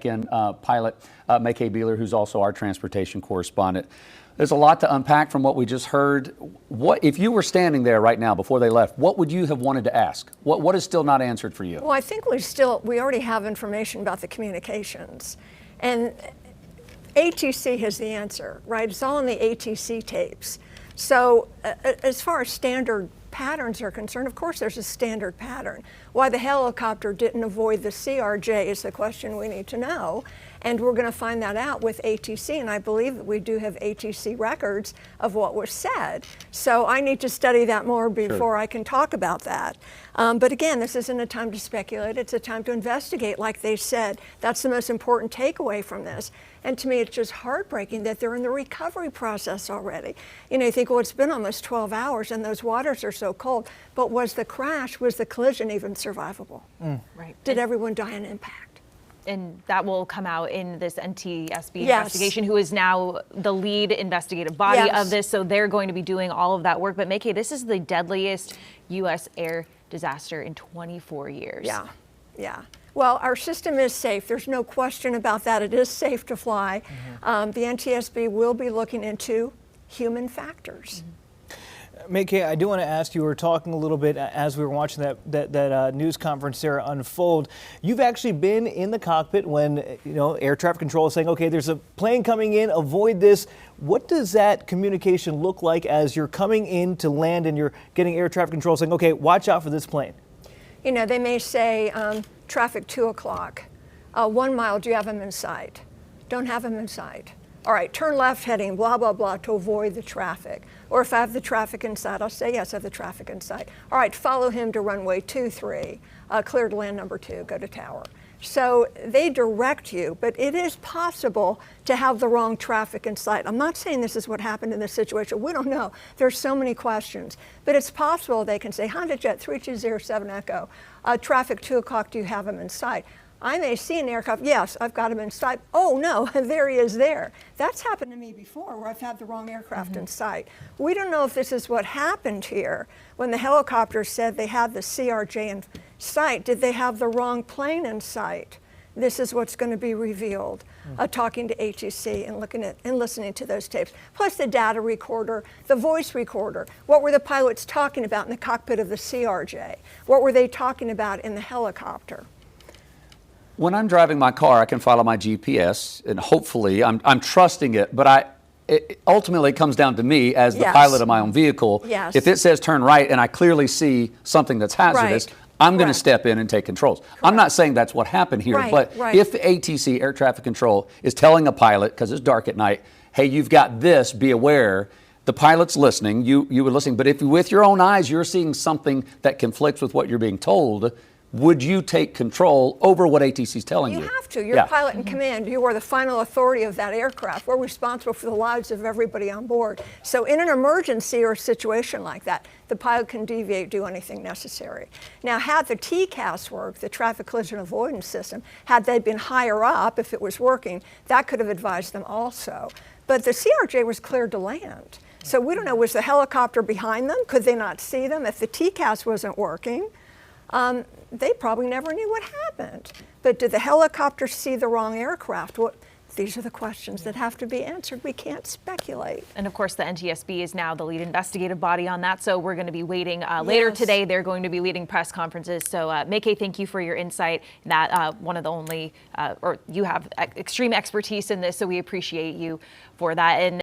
in pilot Mackay Beeler, who's also our transportation correspondent. There's a lot to unpack from what we just heard. What if you were standing there right now before they left? What would you have wanted to ask? What is still not answered for you? Well, I think we already have information about the communications, and ATC has the answer, right? It's all in the ATC tapes. So as far as standard patterns are concerned, of course there's a standard pattern. Why the helicopter didn't avoid the CRJ is the question we need to know. And we're going to find that out with ATC, and I believe that we do have ATC records of what was said. So I need to study that more before I can talk about that. But again, this isn't a time to speculate, it's a time to investigate, like they said. That's the most important takeaway from this. And to me, it's just heartbreaking that they're in the recovery process already. You know, you think, well, it's been almost 12 hours and those waters are so cold. But was the collision even survivable? Right. Did everyone die in impact? And that will come out in this NTSB investigation, who is now the lead investigative body of this. So they're going to be doing all of that work. But Mackay, this is the deadliest U.S. air disaster in 24 years. Yeah. Well, our system is safe. There's no question about that. It is safe to fly. The NTSB will be looking into human factors. Mackay, I do want to ask you, we were talking a little bit as we were watching that news conference there unfold. You've actually been in the cockpit when, air traffic control is saying, okay, there's a plane coming in, avoid this. What does that communication look like as you're coming in to land and you're getting air traffic control saying, okay, watch out for this plane? You know, they may say, traffic 2 o'clock, 1 mile, do you have them in sight? Don't have them in sight. All right, turn left heading, blah, blah, blah, to avoid the traffic. Or if I have the traffic in sight, I'll say, yes, I have the traffic in sight. All right, follow him to runway 23, clear to land number 2, go to tower. So they direct you, but it is possible to have the wrong traffic in sight. I'm not saying this is what happened in this situation. We don't know. There's so many questions. But it's possible they can say, Honda Jet 3207 Echo, traffic 2 o'clock, do you have him in sight? I may see an aircraft, yes, I've got him in sight. Oh no, there he is there. That's happened to me before where I've had the wrong aircraft in sight. We don't know if this is what happened here. When the helicopter said they had the CRJ in sight, did they have the wrong plane in sight? This is what's going to be revealed, talking to ATC and looking at and listening to those tapes. Plus the data recorder, the voice recorder. What were the pilots talking about in the cockpit of the CRJ? What were they talking about in the helicopter? When I'm driving my car, I can follow my GPS, and hopefully I'm trusting it, but it ultimately comes down to me as the pilot of my own vehicle. If it says turn right and I clearly see something that's hazardous, I'm going to step in and take controls. I'm not saying that's what happened here, but if ATC, air traffic control, is telling a pilot, because it's dark at night, hey, you've got this, be aware, the pilot's listening, you were listening, but if with your own eyes you're seeing something that conflicts with what you're being told, would you take control over what ATC is telling you? You have to. You're pilot in command. You are the final authority of that aircraft. We're responsible for the lives of everybody on board. So in an emergency or a situation like that, the pilot can deviate, do anything necessary. Now, had the TCAS worked, the traffic collision avoidance system, had they been higher up, if it was working, that could have advised them also. But the CRJ was cleared to land. So we don't know, was the helicopter behind them? Could they not see them? If the TCAS wasn't working, they probably never knew what happened. But did the helicopter see the wrong aircraft? These are the questions that have to be answered. We can't speculate. And of course, the NTSB is now the lead investigative body on that. So we're going to be waiting later today. They're going to be leading press conferences. So Mackay, thank you for your insight. That one of the only, or you have extreme expertise in this. So we appreciate you for that. And